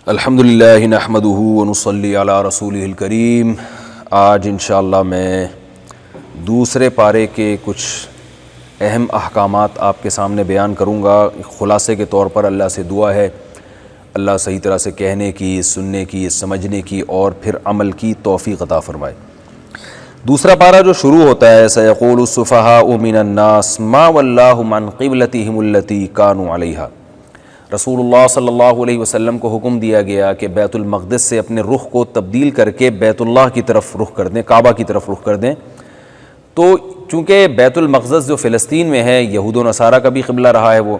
الحمدللہ نحمدہ ونصلی علی رسولہ الکریم۔ آج انشاءاللہ میں دوسرے پارے کے کچھ اہم احکامات آپ کے سامنے بیان کروں گا۔ خلاصے کے طور پر اللہ سے دعا ہے اللہ صحیح طرح سے کہنے کی، سننے کی، سمجھنے کی اور پھر عمل کی توفیق عطا فرمائے۔ دوسرا پارہ جو شروع ہوتا ہے سیقول السفہاء من الناس ما ولاہم عن قبلتہم التی کانوا علیہا۔ رسول اللہ صلی اللہ علیہ وسلم کو حکم دیا گیا کہ بیت المقدس سے اپنے رخ کو تبدیل کر کے بیت اللہ کی طرف رخ کر دیں، کعبہ کی طرف رخ کر دیں۔ تو چونکہ بیت المقدس جو فلسطین میں ہے یہود و نصارہ کا بھی قبلہ رہا ہے وہ،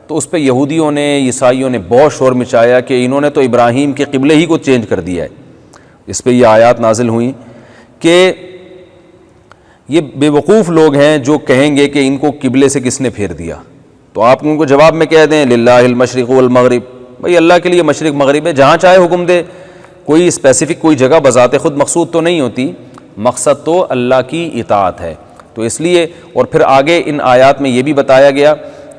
تو اس پہ یہودیوں نے، عیسائیوں نے بہت شور مچایا کہ انہوں نے تو ابراہیم کے قبلے ہی کو چینج کر دیا ہے۔ اس پہ یہ آیات نازل ہوئیں کہ یہ بے وقوف لوگ ہیں جو کہیں گے کہ ان کو قبلے سے کس نے پھیر دیا۔ تو آپ ان کو جواب میں کہہ دیں للہ المشرق والمغرب، بھئی اللہ کے لیے مشرق مغرب ہے، جہاں چاہے حکم دے، کوئی اسپیسیفک کوئی جگہ بذات خود مقصود تو نہیں ہوتی، مقصد تو اللہ کی اطاعت ہے۔ تو اس لیے اور پھر آگے ان آیات میں یہ بھی بتایا گیا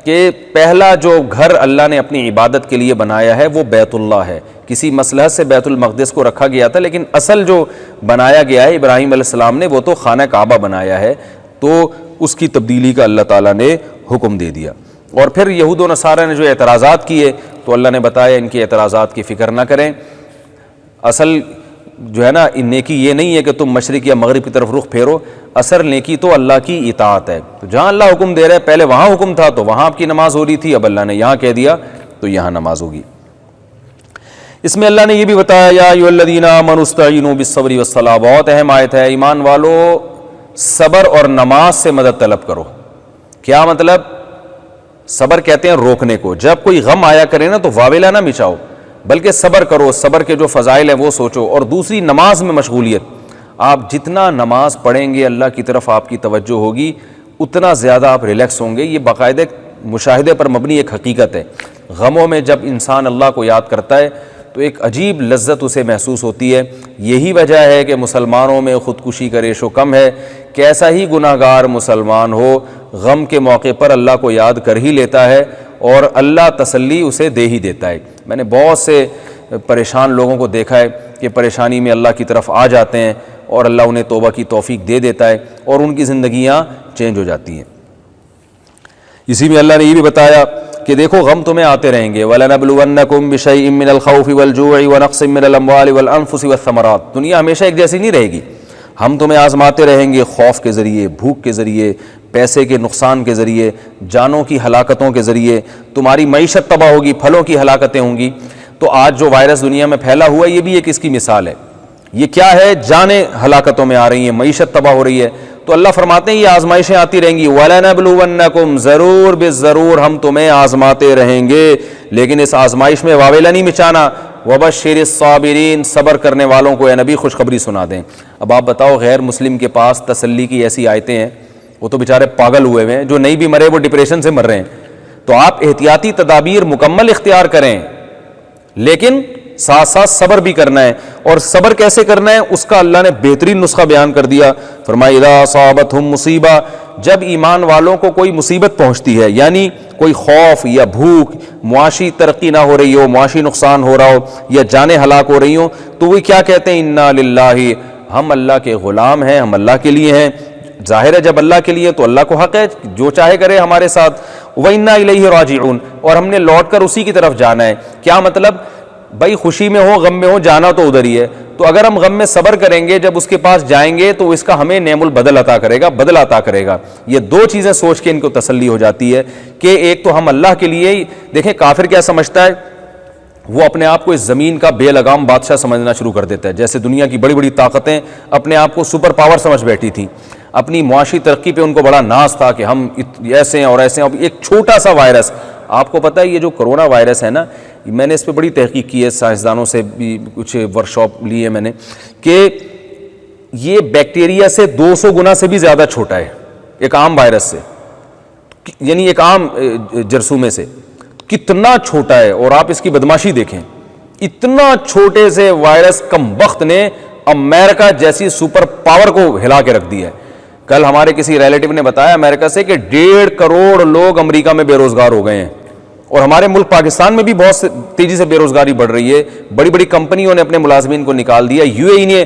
کہ پہلا جو گھر اللہ نے اپنی عبادت کے لیے بنایا ہے وہ بیت اللہ ہے۔ کسی مصلحت سے بیت المقدس کو رکھا گیا تھا، لیکن اصل جو بنایا گیا ہے ابراہیم علیہ السلام نے وہ تو خانہ کعبہ بنایا ہے، تو اس کی تبدیلی کا اللہ تعالیٰ نے حکم دے دیا۔ اور پھر یہود و نصارہ نے جو اعتراضات کیے تو اللہ نے بتایا ان کے اعتراضات کی فکر نہ کریں، اصل جو ہے نا نیکی یہ نہیں ہے کہ تم مشرق یا مغرب کی طرف رخ پھیرو، اصل نیکی تو اللہ کی اطاعت ہے۔ تو جہاں اللہ حکم دے رہا ہے، پہلے وہاں حکم تھا تو وہاں آپ کی نماز ہو رہی تھی، اب اللہ نے یہاں کہہ دیا تو یہاں نماز ہوگی۔ اس میں اللہ نے یہ بھی بتایا یا ایھا الذین آمنوا استعینوا بالصبر والصلاۃ، بہت اہم آیت ہے، ایمان والو صبر اور نماز سے مدد طلب کرو۔ کیا مطلب؟ صبر کہتے ہیں روکنے کو، جب کوئی غم آیا کرے نا تو واویلہ نہ مچاؤ، بلکہ صبر کرو، صبر کے جو فضائل ہیں وہ سوچو۔ اور دوسری نماز میں مشغولیت، آپ جتنا نماز پڑھیں گے اللہ کی طرف آپ کی توجہ ہوگی اتنا زیادہ آپ ریلیکس ہوں گے۔ یہ باقاعدہ مشاہدے پر مبنی ایک حقیقت ہے۔ غموں میں جب انسان اللہ کو یاد کرتا ہے تو ایک عجیب لذت اسے محسوس ہوتی ہے۔ یہی وجہ ہے کہ مسلمانوں میں خودکشی کا ریشو کم ہے۔ کیسا ہی گناہ گار مسلمان ہو، غم کے موقع پر اللہ کو یاد کر ہی لیتا ہے اور اللہ تسلی اسے دے ہی دیتا ہے۔ میں نے بہت سے پریشان لوگوں کو دیکھا ہے کہ پریشانی میں اللہ کی طرف آ جاتے ہیں اور اللہ انہیں توبہ کی توفیق دے دیتا ہے اور ان کی زندگیاں چینج ہو جاتی ہیں۔ اسی میں اللہ نے یہ بھی بتایا کہ دیکھو غم تمہیں آتے رہیں گے، وَلَنَبْلُوَنَّكُمْ بِشَيْءٍ مِّنَ الْخَوْفِ وَالْجُوعِ وَنَقْصٍ مِّنَ الْأَمْوَالِ وَالْأَنفُسِ وَالثَّمَرَاتِ۔ دنیا ہمیشہ ایک جیسی نہیں رہے گی، ہم تمہیں آزماتے رہیں گے خوف کے ذریعے، بھوک کے ذریعے، پیسے کے نقصان کے ذریعے، جانوں کی ہلاکتوں کے ذریعے، تمہاری معیشت تباہ ہوگی، پھلوں کی ہلاکتیں ہوں گی۔ تو آج جو وائرس دنیا میں پھیلا ہوا ہے یہ بھی ایک اس کی مثال ہے۔ یہ کیا ہے؟ جانیں ہلاکتوں میں آ رہی ہیں، معیشت تباہ ہو رہی ہے۔ تو اللہ فرماتے ہیں یہ آزمائشیں آتی رہیں گی، وَلَنَبْلُوَنَّكُمْ، ضرور بے ضرور ہم تمہیں آزماتے رہیں گے، لیکن اس آزمائش میں واویلا نہیں مچانا۔ وَبَشِّرِ الصَّابِرِينَ، صبر کرنے والوں کو اے نبی خوشخبری سنا دیں۔ اب آپ بتاؤ غیر مسلم کے پاس تسلی کی ایسی آیتیں ہیں، وہ تو بیچارے پاگل ہوئے ہوئے ہیں، جو نہیں بھی مرے وہ ڈپریشن سے مر رہے ہیں۔ تو آپ احتیاطی تدابیر مکمل اختیار کریں، لیکن ساتھ ساتھ صبر بھی کرنا ہے۔ اور صبر کیسے کرنا ہے اس کا اللہ نے بہترین نسخہ بیان کر دیا۔ فرمایا اذا اصابتہم مصیبہ، جب ایمان والوں کو کوئی مصیبت پہنچتی ہے، یعنی کوئی خوف یا بھوک، معاشی ترقی نہ ہو رہی ہو، معاشی نقصان ہو رہا ہو یا جانیں ہلاک ہو رہی ہوں، تو وہ کیا کہتے ہیں؟ انا للہ، ہم اللہ کے غلام ہیں، ہم اللہ کے لیے ہیں۔ ظاہر ہے جب اللہ کے لیے تو اللہ کو حق ہے جو چاہے کرے ہمارے ساتھ۔ وَإِنَّا إِلَيْهِ رَاجِعُونَ، اور ہم نے لوٹ کر اسی کی طرف جانا ہے۔ کیا مطلب؟ بھائی خوشی میں ہو غم میں ہو جانا تو ادھر ہی ہے۔ تو اگر ہم غم میں صبر کریں گے، جب اس کے پاس جائیں گے تو اس کا ہمیں نعم البدل عطا کرے گا، بدل عطا کرے گا۔ یہ دو چیزیں سوچ کے ان کو تسلی ہو جاتی ہے کہ ایک تو ہم اللہ کے لیے ہی، دیکھیں کافر کیا سمجھتا ہے، وہ اپنے آپ کو اس زمین کا بے لگام بادشاہ سمجھنا شروع کر دیتا ہے۔ جیسے دنیا کی بڑی بڑی طاقتیں اپنے آپ کو سپر پاور سمجھ بیٹھی تھیں، اپنی معاشی ترقی پہ ان کو بڑا ناز تھا کہ ہم ایسے ہیں اور ایسے ہیں۔ اب ایک چھوٹا سا وائرس، آپ کو پتہ ہے یہ جو کرونا وائرس ہے نا، میں نے اس پہ بڑی تحقیق کی ہے، سائنسدانوں سے بھی کچھ ورکشاپ لی ہے میں نے، کہ یہ بیکٹیریا سے 200 گنا سے بھی زیادہ چھوٹا ہے ایک عام وائرس سے، یعنی ایک عام جرثومے سے کتنا چھوٹا ہے۔ اور آپ اس کی بدماشی دیکھیں، اتنا چھوٹے سے وائرس کم بخت نے امریکہ جیسی سپر پاور کو ہلا کے رکھ دیا ہے۔ کل ہمارے کسی ریلیٹیو نے بتایا امریکہ سے کہ 1.5 کروڑ لوگ امریکہ میں بے روزگار ہو گئے ہیں، اور ہمارے ملک پاکستان میں بھی بہت تیزی سے بے روزگاری بڑھ رہی ہے. بڑی بڑی کمپنیوں نے اپنے ملازمین کو نکال دیا. یو اے ای نے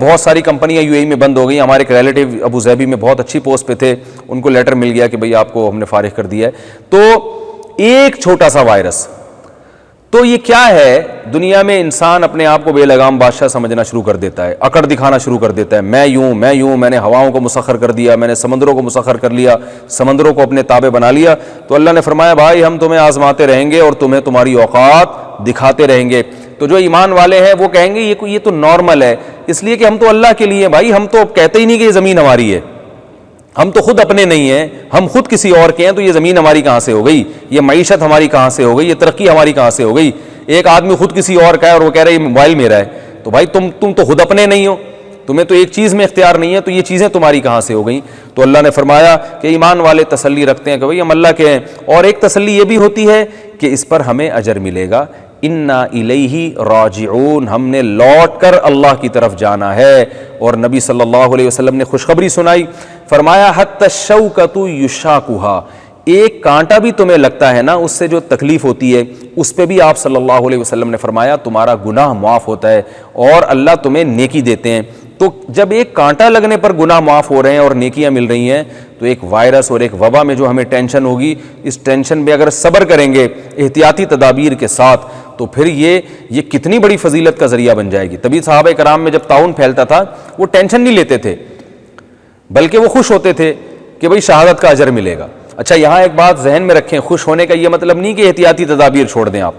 بہت ساری کمپنیاں یو اے ای میں بند ہو گئی. ہمارے ایک ریلیٹیو ابو ظہبی میں بہت اچھی پوسٹ پہ تھے, ان کو لیٹر مل گیا کہ بھئی آپ کو ہم نے فارغ کر دیا ہے. تو ایک چھوٹا سا وائرس, تو یہ کیا ہے, دنیا میں انسان اپنے آپ کو بے لگام بادشاہ سمجھنا شروع کر دیتا ہے, اکڑ دکھانا شروع کر دیتا ہے. میں یوں, میں نے ہواؤں کو مسخر کر دیا, میں نے سمندروں کو مسخر کر لیا, سمندروں کو اپنے تابع بنا لیا. تو اللہ نے فرمایا بھائی ہم تمہیں آزماتے رہیں گے اور تمہیں تمہاری اوقات دکھاتے رہیں گے. تو جو ایمان والے ہیں وہ کہیں گے یہ تو نارمل ہے, اس لیے کہ ہم تو اللہ کے لیے, بھائی ہم تو کہتے ہی نہیں کہ یہ زمین ہماری ہے, ہم تو خود اپنے نہیں ہیں, ہم خود کسی اور کے ہیں. تو یہ زمین ہماری کہاں سے ہو گئی, یہ معیشت ہماری کہاں سے ہو گئی, یہ ترقی ہماری کہاں سے ہو گئی. ایک آدمی خود کسی اور کا ہے اور وہ کہہ رہا ہے یہ موبائل میرا ہے. تو بھائی تم تو خود اپنے نہیں ہو, تمہیں تو ایک چیز میں اختیار نہیں ہے, تو یہ چیزیں تمہاری کہاں سے ہو گئیں. تو اللہ نے فرمایا کہ ایمان والے تسلی رکھتے ہیں کہ بھئی ہم اللہ کے ہیں. اور ایک تسلی یہ بھی ہوتی ہے کہ اس پر ہمیں اجر ملے گا. انا الیہ راجعون, ہم نے لوٹ کر اللہ کی طرف جانا ہے. اور نبی صلی اللہ علیہ وسلم نے خوشخبری سنائی, فرمایا حتی الشوکۃ یشاکھا, ایک کانٹا بھی تمہیں لگتا ہے نا, اس سے جو تکلیف ہوتی ہے اس پہ بھی آپ صلی اللہ علیہ وسلم نے فرمایا تمہارا گناہ معاف ہوتا ہے اور اللہ تمہیں نیکی دیتے ہیں. تو جب ایک کانٹا لگنے پر گناہ معاف ہو رہے ہیں اور نیکیاں مل رہی ہیں, تو ایک وائرس اور ایک وبا میں جو ہمیں ٹینشن ہوگی, اس ٹینشن میں اگر صبر کریں گے احتیاطی تدابیر کے ساتھ, تو پھر یہ کتنی بڑی فضیلت کا ذریعہ بن جائے گی. تبھی صحابہ کرام میں جب طاعون پھیلتا تھا وہ ٹینشن نہیں لیتے تھے, بلکہ وہ خوش ہوتے تھے کہ بھئی شہادت کا اجر ملے گا. اچھا یہاں ایک بات ذہن میں رکھیں, خوش ہونے کا یہ مطلب نہیں کہ احتیاطی تدابیر چھوڑ دیں آپ.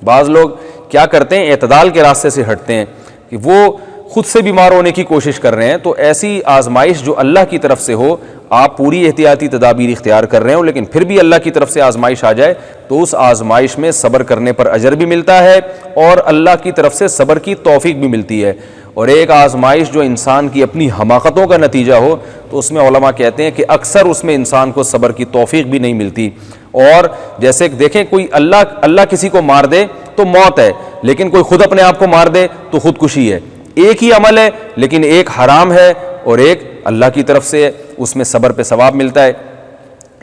بعض لوگ کیا کرتے ہیں, اعتدال کے راستے سے ہٹتے ہیں کہ وہ خود سے بیمار ہونے کی کوشش کر رہے ہیں. تو ایسی آزمائش جو اللہ کی طرف سے ہو, آپ پوری احتیاطی تدابیر اختیار کر رہے ہو, لیکن پھر بھی اللہ کی طرف سے آزمائش آ جائے تو اس آزمائش میں صبر کرنے پر اجر بھی ملتا ہے اور اللہ کی طرف سے صبر کی توفیق بھی ملتی ہے. اور ایک آزمائش جو انسان کی اپنی حماقتوں کا نتیجہ ہو, تو اس میں علماء کہتے ہیں کہ اکثر اس میں انسان کو صبر کی توفیق بھی نہیں ملتی. اور جیسے دیکھیں کوئی اللہ کسی کو مار دے تو موت ہے, لیکن کوئی خود اپنے آپ کو مار دے تو خودکشی ہے. ایک ہی عمل ہے لیکن ایک حرام ہے اور ایک اللہ کی طرف سے ہے, اس میں صبر پہ ثواب ملتا ہے.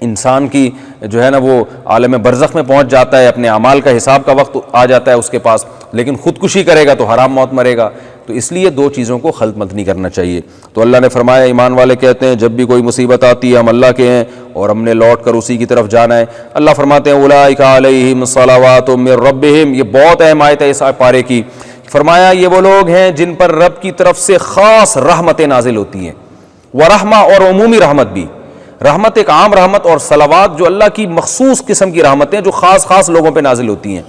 انسان کی جو ہے نا وہ عالم برزخ میں پہنچ جاتا ہے, اپنے اعمال کا حساب کا وقت آ جاتا ہے اس کے پاس, لیکن خودکشی کرے گا تو حرام موت مرے گا. تو اس لیے دو چیزوں کو خلط مت نہیں کرنا چاہیے. تو اللہ نے فرمایا ایمان والے کہتے ہیں جب بھی کوئی مصیبت آتی ہے ہم اللہ کے ہیں اور ہم نے لوٹ کر اسی کی طرف جانا ہے. اللہ فرماتے ہیں اولئک علیہم صلوات من ربہم, یہ بہت اہم آیت ہے اس پارے کی. فرمایا یہ وہ لوگ ہیں جن پر رب کی طرف سے خاص رحمتیں نازل ہوتی ہیں, ورحمہ اور عمومی رحمت بھی. رحمت ایک عام رحمت, اور صلوات جو اللہ کی مخصوص قسم کی رحمتیں جو خاص لوگوں پہ نازل ہوتی ہیں.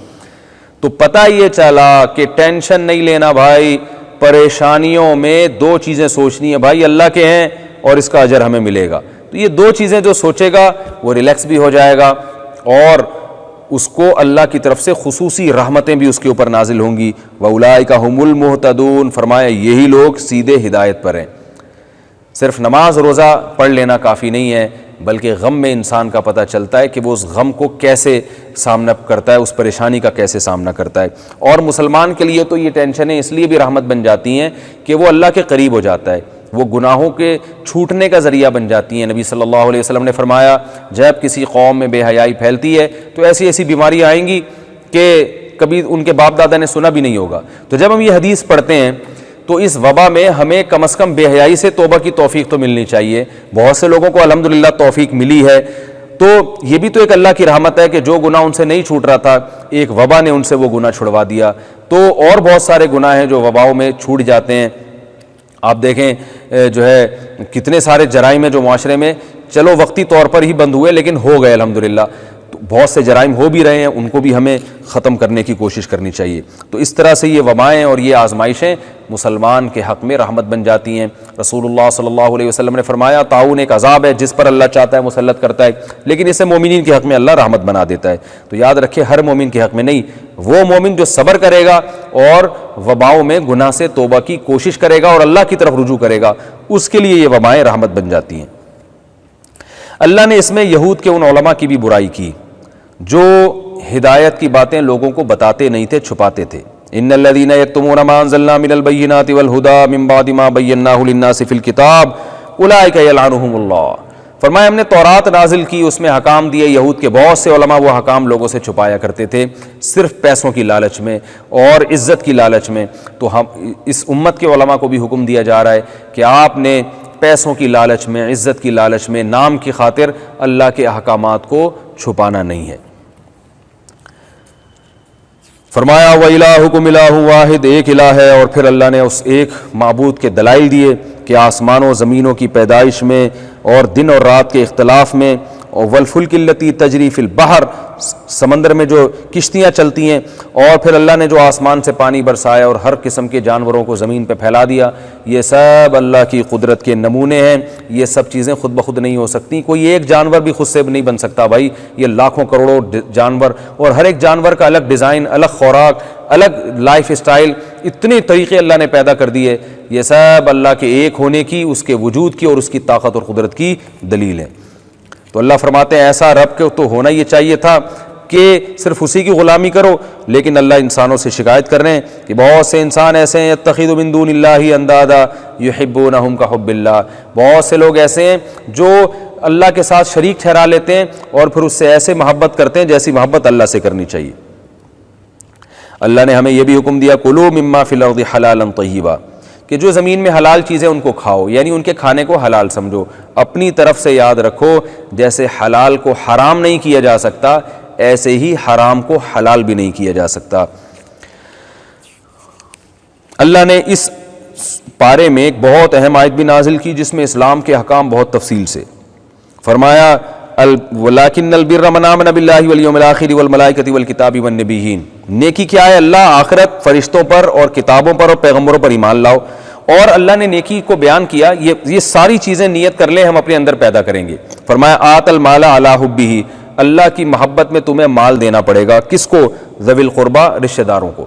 تو پتہ یہ چلا کہ ٹینشن نہیں لینا بھائی, پریشانیوں میں دو چیزیں سوچنی ہے, بھائی اللہ کے ہیں اور اس کا اجر ہمیں ملے گا. تو یہ دو چیزیں جو سوچے گا وہ ریلیکس بھی ہو جائے گا اور اس کو اللہ کی طرف سے خصوصی رحمتیں بھی اس کے اوپر نازل ہوں گی. وَأُولَٰئِكَ هُمُ الْمُهْتَدُونَ, فرمایا یہی لوگ سیدھے ہدایت پر ہیں. صرف نماز روزہ پڑھ لینا کافی نہیں ہے, بلکہ غم میں انسان کا پتہ چلتا ہے کہ وہ اس غم کو کیسے سامنا کرتا ہے, اس پریشانی کا کیسے سامنا کرتا ہے. اور مسلمان کے لیے تو یہ ٹینشنیں اس لیے بھی رحمت بن جاتی ہیں کہ وہ اللہ کے قریب ہو جاتا ہے, وہ گناہوں کے چھوٹنے کا ذریعہ بن جاتی ہیں. نبی صلی اللہ علیہ وسلم نے فرمایا جب کسی قوم میں بے حیائی پھیلتی ہے تو ایسی بیماریاں آئیں گی کہ کبھی ان کے باپ دادا نے سنا بھی نہیں ہوگا. تو جب ہم یہ حدیث پڑھتے ہیں تو اس وبا میں ہمیں کم از کم بے حیائی سے توبہ کی توفیق تو ملنی چاہیے. بہت سے لوگوں کو الحمدللہ توفیق ملی ہے, تو یہ بھی تو ایک اللہ کی رحمت ہے کہ جو گناہ ان سے نہیں چھوٹ رہا تھا ایک وبا نے ان سے وہ گناہ چھڑوا دیا. تو اور بہت سارے گناہ ہیں جو وباؤں میں چھوٹ جاتے ہیں. آپ دیکھیں جو ہے کتنے سارے جرائم ہیں جو معاشرے میں چلو وقتی طور پر ہی بند ہوئے لیکن ہو گئے الحمدللہ. تو بہت سے جرائم ہو بھی رہے ہیں, ان کو بھی ہمیں ختم کرنے کی کوشش کرنی چاہیے. تو اس طرح سے یہ وبائیں اور یہ آزمائشیں مسلمان کے حق میں رحمت بن جاتی ہیں. رسول اللہ صلی اللہ علیہ وسلم نے فرمایا طاعون ایک عذاب ہے جس پر اللہ چاہتا ہے مسلط کرتا ہے, لیکن اسے مومنین کے حق میں اللہ رحمت بنا دیتا ہے. تو یاد رکھے ہر مومن کے حق میں نہیں, وہ مومن جو صبر کرے گا اور وباؤں میں گناہ سے توبہ کی کوشش کرے گا اور اللہ کی طرف رجوع کرے گا, اس کے لیے یہ وبائیں رحمت بن جاتی ہیں. اللہ نے اس میں یہود کے ان علماء کی بھی برائی کی جو ہدایت کی باتیں لوگوں کو بتاتے نہیں تھے, چھپاتے تھے. ان الذين يكتمون ما انزلنا من البينات والهدى من بعد ما بيناه للناس في الكتاب اولئك يلعنهم الله. فرمایا ہم نے تورات نازل کی، اس میں حکام دیے، یہود کے بہت سے علماء وہ حکام لوگوں سے چھپایا کرتے تھے صرف پیسوں کی لالچ میں اور عزت کی لالچ میں۔ تو ہم اس امت کے علماء کو بھی حکم دیا جا رہا ہے کہ آپ نے پیسوں کی لالچ میں، عزت کی لالچ میں، نام کی خاطر اللہ کے احکامات کو چھپانا نہیں ہے۔ فرمایا وَإِلَٰهُكُمْ إِلَٰهٌ وَاحِدٌ، ایک الہ ہے، اور پھر اللہ نے اس ایک معبود کے دلائل دیے کہ آسمانوں زمینوں کی پیدائش میں اور دن اور رات کے اختلاف میں، اور والفلک التی تجری فی البحر، سمندر میں جو کشتیاں چلتی ہیں، اور پھر اللہ نے جو آسمان سے پانی برسایا اور ہر قسم کے جانوروں کو زمین پہ پھیلا دیا، یہ سب اللہ کی قدرت کے نمونے ہیں۔ یہ سب چیزیں خود بخود نہیں ہو سکتی، کوئی ایک جانور بھی خود سے نہیں بن سکتا بھائی، یہ لاکھوں کروڑوں جانور، اور ہر ایک جانور کا الگ ڈیزائن، الگ خوراک، الگ لائف اسٹائل، اتنے طریقے اللہ نے پیدا کر دیے۔ یہ سب اللہ کے ایک ہونے کی، اس کے وجود کی اور اس کی طاقت اور قدرت کی دلیل ہے۔ تو اللہ فرماتے ہیں ایسا رب کے تو ہونا یہ چاہیے تھا کہ صرف اسی کی غلامی کرو، لیکن اللہ انسانوں سے شکایت کر رہے ہیں کہ بہت سے انسان ایسے ہیں یتخذ من دون اللہ اندادا یحبونہم کحب اللہ، بہت سے لوگ ایسے ہیں جو اللہ کے ساتھ شریک ٹھہرا لیتے ہیں اور پھر اس سے ایسے محبت کرتے ہیں جیسی محبت اللہ سے کرنی چاہیے۔ اللہ نے ہمیں یہ بھی حکم دیا کلوا مما فی الارض حلالا طیبا، کہ جو زمین میں حلال چیزیں ان کو کھاؤ، یعنی ان کے کھانے کو حلال سمجھو۔ اپنی طرف سے یاد رکھو جیسے حلال کو حرام نہیں کیا جا سکتا، ایسے ہی حرام کو حلال بھی نہیں کیا جا سکتا۔ اللہ نے اس پارے میں ایک بہت اہم آیت بھی نازل کی جس میں اسلام کے احکام بہت تفصیل سے فرمایا وَلَٰكِنَّ الْبِرَّ مَنْ آمَنَ بِاللَّهِ وَالْيَوْمِ الْآخِرِ وَالْمَلَائِكَةِ وَالْكِتَابِ وَالنَّبِيِّينَ، نیکی کیا ہے؟ اللہ، آخرت، فرشتوں پر اور کتابوں پر اور پیغمبروں پر ایمان لاؤ۔ اور اللہ نے نیکی کو بیان کیا، یہ ساری چیزیں نیت کر لیں، ہم اپنے اندر پیدا کریں گے۔ فرمایا آت المال علی حبہ، اللہ کی محبت میں تمہیں مال دینا پڑے گا۔ کس کو؟ ذوی القربہ، رشتہ داروں کو۔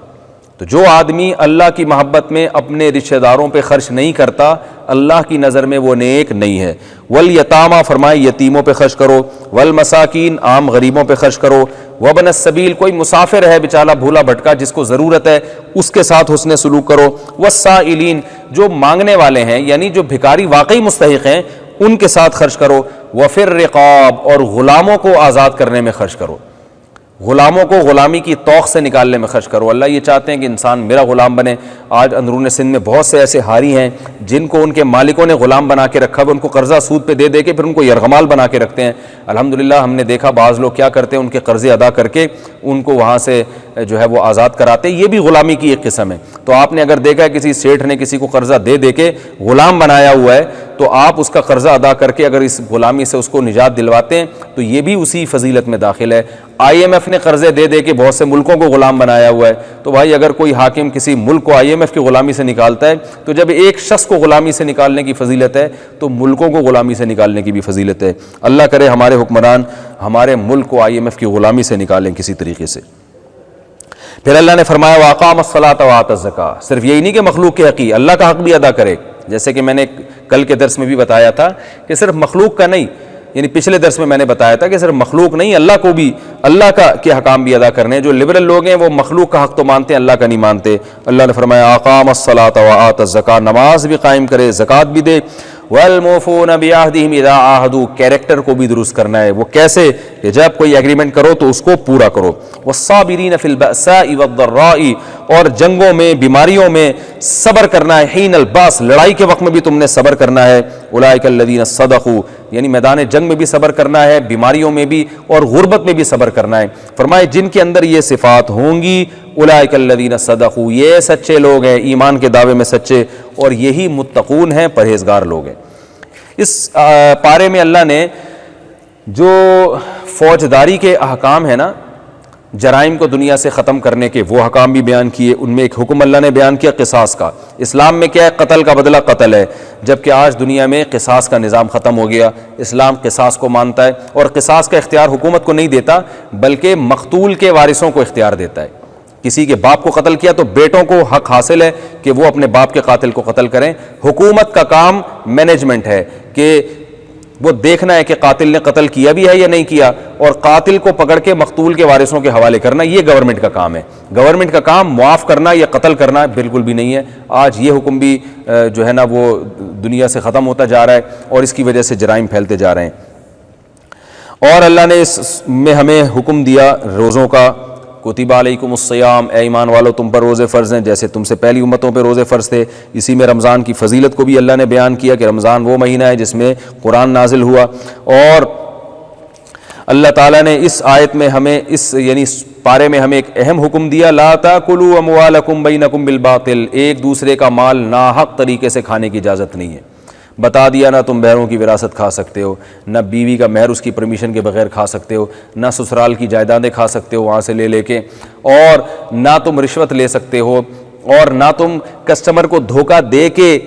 تو جو آدمی اللہ کی محبت میں اپنے رشتہ داروں پہ خرچ نہیں کرتا، اللہ کی نظر میں وہ نیک نہیں ہے۔ والیتامى، فرمائے یتیموں پہ خرچ کرو، والمساکین، عام غریبوں پہ خرچ کرو، وابن السبیل، کوئی مسافر ہے بیچارہ بھولا بھٹکا جس کو ضرورت ہے اس کے ساتھ حسن سلوک کرو، والسائلین، جو مانگنے والے ہیں یعنی جو بھکاری واقعی مستحق ہیں ان کے ساتھ خرچ کرو، وفی الرقاب، اور غلاموں کو آزاد کرنے میں خرچ کرو، غلاموں کو غلامی کی توق سے نکالنے میں خرچ کرو۔ اللہ یہ چاہتے ہیں کہ انسان میرا غلام بنے۔ آج اندرون سندھ میں بہت سے ایسے ہاری ہیں جن کو ان کے مالکوں نے غلام بنا کے رکھا ہوا، ان کو قرضہ سود پہ دے دے کے پھر ان کو یرغمال بنا کے رکھتے ہیں۔ الحمدللہ ہم نے دیکھا بعض لوگ کیا کرتے ہیں، ان کے قرضے ادا کر کے ان کو وہاں سے جو ہے وہ آزاد کراتے ہیں۔ یہ بھی غلامی کی ایک قسم ہے۔ تو آپ نے اگر دیکھا ہے کسی سیٹھ نے کسی کو قرضہ دے دے کے غلام بنایا ہوا ہے تو آپ اس کا قرضہ ادا کر کے اگر اس غلامی سے اس کو نجات دلواتے ہیں تو یہ بھی اسی فضیلت میں داخل ہے۔ IMF نے قرضے دے دے کے بہت سے ملکوں کو غلام بنایا ہوا ہے، تو بھائی اگر کوئی حاکم کسی ملک کو IMF کی غلامی سے نکالتا ہے تو جب ایک شخص کو غلامی سے نکالنے کی فضیلت ہے تو ملکوں کو غلامی سے نکالنے کی بھی فضیلت ہے۔ اللہ کرے ہمارے حکمران ہمارے ملک کو IMF کی غلامی سے نکالیں کسی طریقے سے۔ پھر اللہ نے فرمایا وَأَقَامَ الصَّلَاةَ وَآتَى الزَّكَاةَ، صرف یہی نہیں کہ مخلوق کے حق، اللہ کا حق بھی ادا کرے، جیسے کہ میں نے کل کے درس میں بھی بتایا تھا کہ صرف مخلوق کا نہیں، یعنی پچھلے درس میں نے بتایا تھا کہ صرف مخلوق نہیں، اللہ کو بھی، اللہ کے حکام بھی ادا کرنے ہیں۔ جو لبرل لوگ ہیں وہ مخلوق کا حق تو مانتے ہیں، اللہ کا نہیں مانتے۔ اللہ نے فرمایا اقام الصلاۃ وآت الزکاۃ، نماز بھی قائم کرے، زکوٰۃ بھی دے۔ والموفون بعہدہم اذا عاہدوا، کیریکٹر کو بھی درست کرنا ہے۔ وہ کیسے؟ کہ جب کوئی ایگریمنٹ کرو تو اس کو پورا کرو۔ والصابرین فی البأساء والضراء، اور جنگوں میں، بیماریوں میں صبر کرنا ہے۔ حین الباس، لڑائی کے وقت میں بھی تم نے صبر کرنا ہے۔ اولئک الذین صدقوا، یعنی میدان جنگ میں بھی صبر کرنا ہے، بیماریوں میں بھی اور غربت میں بھی صبر کرنا ہے۔ فرمائے جن کے اندر یہ صفات ہوں گی، اولئک الذین صدقوا، یہ سچے لوگ ہیں، ایمان کے دعوے میں سچے، اور یہی متقون ہیں، پرہیزگار لوگ ہیں۔ اس پارے میں اللہ نے جو فوجداری کے احکام ہیں نا، جرائم کو دنیا سے ختم کرنے کے، وہ حکام بھی بیان کیے۔ ان میں ایک حکم اللہ نے بیان کیا قصاص کا۔ اسلام میں کیا ہے؟ قتل کا بدلہ قتل ہے، جبکہ آج دنیا میں قصاص کا نظام ختم ہو گیا۔ اسلام قصاص کو مانتا ہے، اور قصاص کا اختیار حکومت کو نہیں دیتا بلکہ مقتول کے وارثوں کو اختیار دیتا ہے۔ کسی کے باپ کو قتل کیا تو بیٹوں کو حق حاصل ہے کہ وہ اپنے باپ کے قاتل کو قتل کریں۔ حکومت کا کام مینجمنٹ ہے کہ وہ دیکھنا ہے کہ قاتل نے قتل کیا بھی ہے یا نہیں کیا، اور قاتل کو پکڑ کے مقتول کے وارثوں کے حوالے کرنا، یہ گورنمنٹ کا کام ہے۔ گورنمنٹ کا کام معاف کرنا یا قتل کرنا بالکل بھی نہیں ہے۔ آج یہ حکم بھی جو ہے نا وہ دنیا سے ختم ہوتا جا رہا ہے، اور اس کی وجہ سے جرائم پھیلتے جا رہے ہیں۔ اور اللہ نے اس میں ہمیں حکم دیا روزوں کا، کتب علیکم الصیام، اے ایمان والو تم پر روزے فرض ہیں جیسے تم سے پہلی امتوں پہ روزے فرض تھے۔ اسی میں رمضان کی فضیلت کو بھی اللہ نے بیان کیا کہ رمضان وہ مہینہ ہے جس میں قرآن نازل ہوا، اور اللہ تعالیٰ نے اس آیت میں ہمیں یعنی پارے میں ہمیں ایک اہم حکم دیا، لا تاکلوا اموالکم بینکم بالباطل، ایک دوسرے کا مال ناحق طریقے سے کھانے کی اجازت نہیں ہے۔ بتا دیا نہ تم بہروں کی وراثت کھا سکتے ہو، نہ بیوی کا مہر اس کی پرمیشن کے بغیر کھا سکتے ہو، نہ سسرال کی جائیدادیں کھا سکتے ہو وہاں سے لے کے، اور نہ تم رشوت لے سکتے ہو، اور نہ تم کسٹمر کو دھوکہ دے کے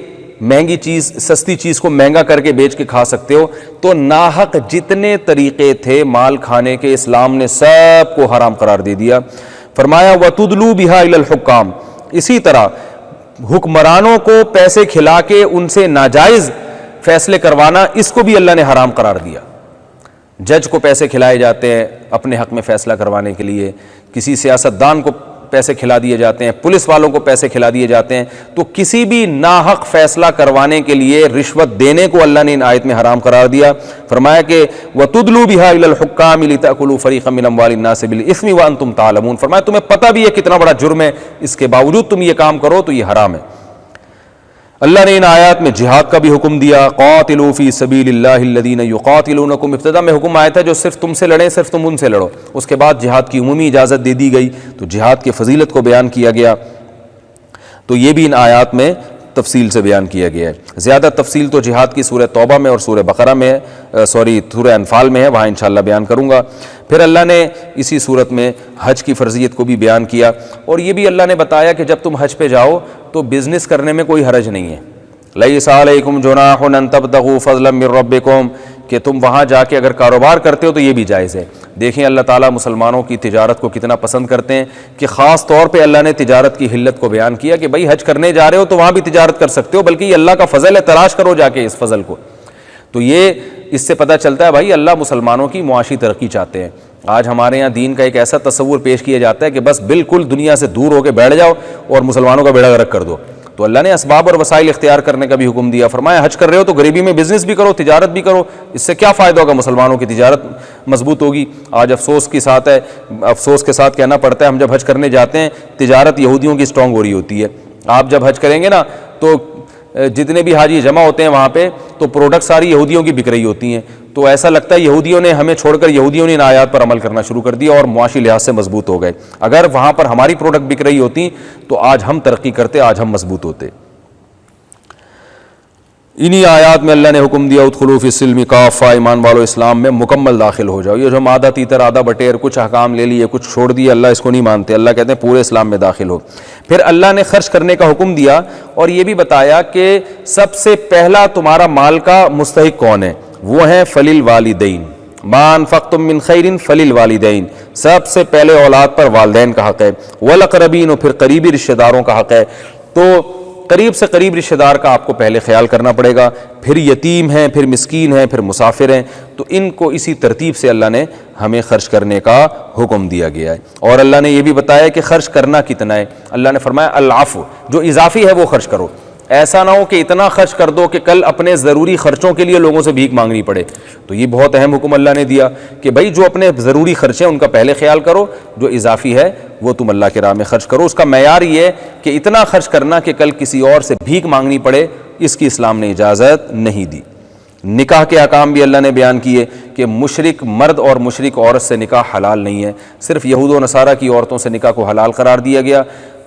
مہنگی چیز سستی چیز کو مہنگا کر کے بیچ کے کھا سکتے ہو۔ تو ناحق جتنے طریقے تھے مال کھانے کے اسلام نے سب کو حرام قرار دے دیا۔ فرمایا وَتُدْلُوا بِهَا إِلَى الْحُكَّامِ، اسی طرح حکمرانوں کو پیسے کھلا کے ان سے ناجائز فیصلے کروانا، اس کو بھی اللہ نے حرام قرار دیا۔ جج کو پیسے کھلائے جاتے ہیں اپنے حق میں فیصلہ کروانے کے لیے، کسی سیاستدان کو پیسے کھلا دیے جاتے ہیں، پولیس والوں کو پیسے کھلا دیے جاتے ہیں۔ تو کسی بھی ناحق فیصلہ کروانے کے لیے رشوت دینے کو اللہ نے ان آیت میں حرام قرار دیا۔ فرمایا کہ وَتُدْلُوا بِهَا إِلَى الْحُكَّامِ لِتَأْكُلُوا فَرِيقًا مِّنْ أَمْوَالِ النَّاسِ بِالْإِثْمِ وَأَنْتُمْ تَعْلَمُونَ، فرمایا تمہیں پتہ بھی ہے کتنا بڑا جرم ہے، اس کے باوجود تم یہ کام کرو تو یہ حرام ہے۔ اللہ نے ان آیات میں جہاد کا بھی حکم دیا، قاتلوا فی سبیل اللہ الذین یقاتلونکم، ابتدا میں حکم آیا تھا جو صرف تم سے لڑیں، صرف تم ان سے لڑو، اس کے بعد جہاد کی عمومی اجازت دے دی گئی، تو جہاد کی فضیلت کو بیان کیا گیا، تو یہ بھی ان آیات میں تفصیل سے بیان کیا گیا ہے۔ زیادہ تفصیل تو جہاد کی سورہ توبہ میں اور سورہ بقرہ میں سورہ انفال میں ہے، وہاں انشاءاللہ بیان کروں گا۔ پھر اللہ نے اسی صورت میں حج کی فرضیت کو بھی بیان کیا، اور یہ بھی اللہ نے بتایا کہ جب تم حج پہ جاؤ تو بزنس کرنے میں کوئی حرج نہیں ہے۔ لیس علیکم جناح ان تبتغوا فضلا من ربکم، کہ تم وہاں جا کے اگر کاروبار کرتے ہو تو یہ بھی جائز ہے۔ دیکھیں اللہ تعالیٰ مسلمانوں کی تجارت کو کتنا پسند کرتے ہیں، کہ خاص طور پہ اللہ نے تجارت کی حلت کو بیان کیا کہ بھائی حج کرنے جا رہے ہو تو وہاں بھی تجارت کر سکتے ہو، بلکہ یہ اللہ کا فضل ہے، تلاش کرو جا کے اس فضل کو۔ تو یہ اس سے پتہ چلتا ہے بھائی اللہ مسلمانوں کی معاشی ترقی چاہتے ہیں۔ آج ہمارے یہاں دین کا ایک ایسا تصور پیش کیا جاتا ہے کہ بس بالکل دنیا سے دور ہو کے بیٹھ جاؤ اور مسلمانوں کا بیڑا غرق کر دو۔ تو اللہ نے اسباب اور وسائل اختیار کرنے کا بھی حکم دیا، فرمایا حج کر رہے ہو تو غریبی میں بزنس بھی کرو، تجارت بھی کرو، اس سے کیا فائدہ ہوگا، مسلمانوں کی تجارت مضبوط ہوگی۔ آج افسوس کے ساتھ کہنا پڑتا ہے ہم جب حج کرنے جاتے ہیں تجارت یہودیوں کی سٹرونگ ہو رہی ہوتی ہے۔ آپ جب حج کریں گے نا تو جتنے بھی حاجی جمع ہوتے ہیں وہاں پہ تو پروڈکٹ ساری یہودیوں کی بک رہی ہوتی ہیں، تو ایسا لگتا ہے یہودیوں نے ہمیں چھوڑ کر یہودیوں نے ان آیات پر عمل کرنا شروع کر دیا اور معاشی لحاظ سے مضبوط ہو گئے۔ اگر وہاں پر ہماری پروڈکٹ بک رہی ہوتی تو آج ہم ترقی کرتے، آج ہم مضبوط ہوتے۔ انہی آیات میں اللہ نے حکم دیا ادخلوا فی السلم کافہ، ایمان والو اسلام میں مکمل داخل ہو جاؤ۔ یہ جو آدھا تیتر آدھا بٹیر کچھ احکام لے لیے کچھ چھوڑ دیے، اللہ اس کو نہیں مانتے، اللہ کہتے ہیں پورے اسلام میں داخل ہو۔ پھر اللہ نے خرچ کرنے کا حکم دیا اور یہ بھی بتایا کہ سب سے پہلا تمہارا مال کا مستحق کون ہے، وہ ہیں فللوالدین، ما انفقتم من خیر فللوالدین، سب سے پہلے اولاد پر والدین کا حق ہے، والاقربین، اور پھر قریبی رشتہ داروں کا حق ہے۔ تو قریب سے قریب رشتہ دار کا آپ کو پہلے خیال کرنا پڑے گا، پھر یتیم ہیں، پھر مسکین ہیں، پھر مسافر ہیں، تو ان کو اسی ترتیب سے اللہ نے ہمیں خرچ کرنے کا حکم دیا گیا ہے۔ اور اللہ نے یہ بھی بتایا کہ خرچ کرنا کتنا ہے، اللہ نے فرمایا العفو، جو اضافی ہے وہ خرچ کرو، ایسا نہ ہو کہ اتنا خرچ کر دو کہ کل اپنے ضروری خرچوں کے لیے لوگوں سے بھیک مانگنی پڑے۔ تو یہ بہت اہم حکم اللہ نے دیا کہ بھائی جو اپنے ضروری خرچے ہیں ان کا پہلے خیال کرو، جو اضافی ہے وہ تم اللہ کے راہ میں خرچ کرو۔ اس کا معیار یہ ہے کہ اتنا خرچ کرنا کہ کل کسی اور سے بھیک مانگنی پڑے، اس کی اسلام نے اجازت نہیں دی۔ نکاح کے احکام بھی اللہ نے بیان کیے کہ مشرک مرد اور مشرک عورت سے نکاح حلال نہیں ہے، صرف یہود و نصارہ کی عورتوں سے نکاح کو حلال قرار دیا گیا،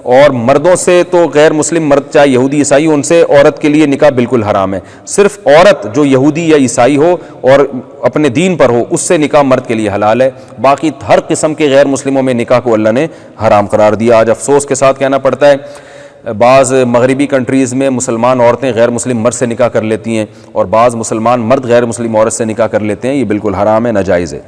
اور مردوں سے تو غیر مسلم مرد چاہے یہودی عیسائی ان سے عورت کے لیے نکاح بالکل حرام ہے، صرف عورت جو یہودی یا عیسائی ہو اور اپنے دین پر ہو اس سے نکاح مرد کے لیے حلال ہے، باقی ہر قسم کے غیر مسلموں میں نکاح کو اللہ نے حرام قرار دیا۔ آج افسوس کے ساتھ کہنا پڑتا ہے بعض مغربی کنٹریز میں مسلمان عورتیں غیر مسلم مرد سے نکاح کر لیتی ہیں اور بعض مسلمان مرد غیر مسلم عورت سے نکاح کر لیتے ہیں، یہ بالکل حرام ہے، ناجائز ہے۔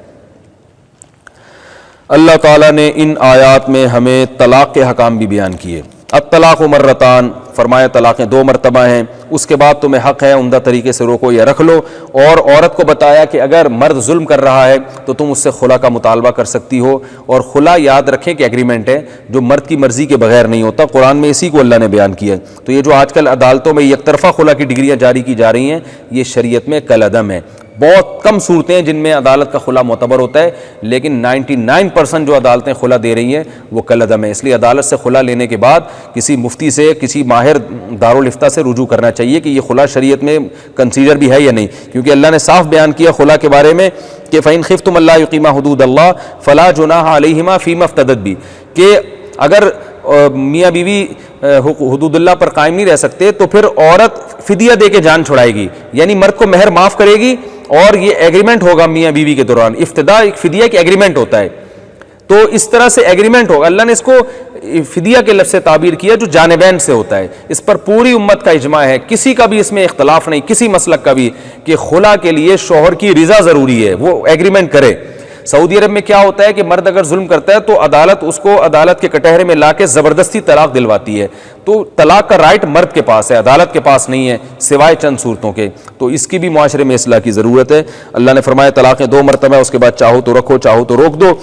اللہ تعالیٰ نے ان آیات میں ہمیں طلاق کے حکام بھی بیان کیے۔ الطلاق مرتان فرمایا طلاقیں 2 مرتبہ ہیں، اس کے بعد تمہیں حق ہے عمدہ طریقے سے روکو یا رکھ لو، اور عورت کو بتایا کہ اگر مرد ظلم کر رہا ہے تو تم اس سے خلا کا مطالبہ کر سکتی ہو، اور خلا یاد رکھیں کہ ایگریمنٹ ہے جو مرد کی مرضی کے بغیر نہیں ہوتا، قرآن میں اسی کو اللہ نے بیان کیا ہے۔ تو یہ جو آج کل عدالتوں میں یک طرفہ خلا کی ڈگریاں جاری کی جا رہی ہیں، یہ شریعت میں کالعدم ہے۔ بہت کم صورتیں ہیں جن میں عدالت کا خلا معتبر ہوتا ہے، لیکن 99% جو عدالتیں خلا دے رہی ہیں وہ کالعدم ہے۔ اس لیے عدالت سے خلا لینے کے بعد کسی مفتی سے، کسی ماہر دارالفتہ سے رجوع کرنا چاہیے کہ یہ خلا شریعت میں کنسیڈر بھی ہے یا نہیں، کیونکہ اللہ نے صاف بیان کیا خلا کے بارے میں کہ فَإِنْ خِفْتُمْ أَلَّا يُقِيمَا حُدُودَ اللَّهِ فَلَا جُنَاحَ عَلَيْهِمَا فِيمَا افْتَدَتْ بِهِ، کہ اگر میاں بیوی حدود اللہ پر قائم نہیں رہ سکتے تو پھر عورت فدیہ دے کے جان چھڑائے گی، یعنی مرد کو مہر معاف کرے گی، اور یہ ایگریمنٹ ہوگا میاں بیوی کے دوران۔ افتداء ایک فدیہ کی ایگریمنٹ ہوتا ہے، تو اس طرح سے ایگریمنٹ ہوگا۔ اللہ نے اس کو فدیہ کے لفظ سے تعبیر کیا جو جانبین سے ہوتا ہے۔ اس پر پوری امت کا اجماع ہے، کسی کا بھی اس میں اختلاف نہیں، کسی مسلک کا بھی، کہ خلا کے لیے شوہر کی رضا ضروری ہے، وہ ایگریمنٹ کرے۔ سعودی عرب میں کیا ہوتا ہے کہ مرد اگر ظلم کرتا ہے تو عدالت اس کو عدالت کے کٹہرے میں لا کے زبردستی طلاق دلواتی ہے، تو طلاق کا رائٹ مرد کے پاس ہے، عدالت کے پاس نہیں ہے سوائے چند صورتوں کے۔ تو اس کی بھی معاشرے میں اصلاح کی ضرورت ہے۔ اللہ نے فرمایا طلاقیں 2 مرتبہ، اس کے بعد چاہو تو رکھو، چاہو تو روک دو،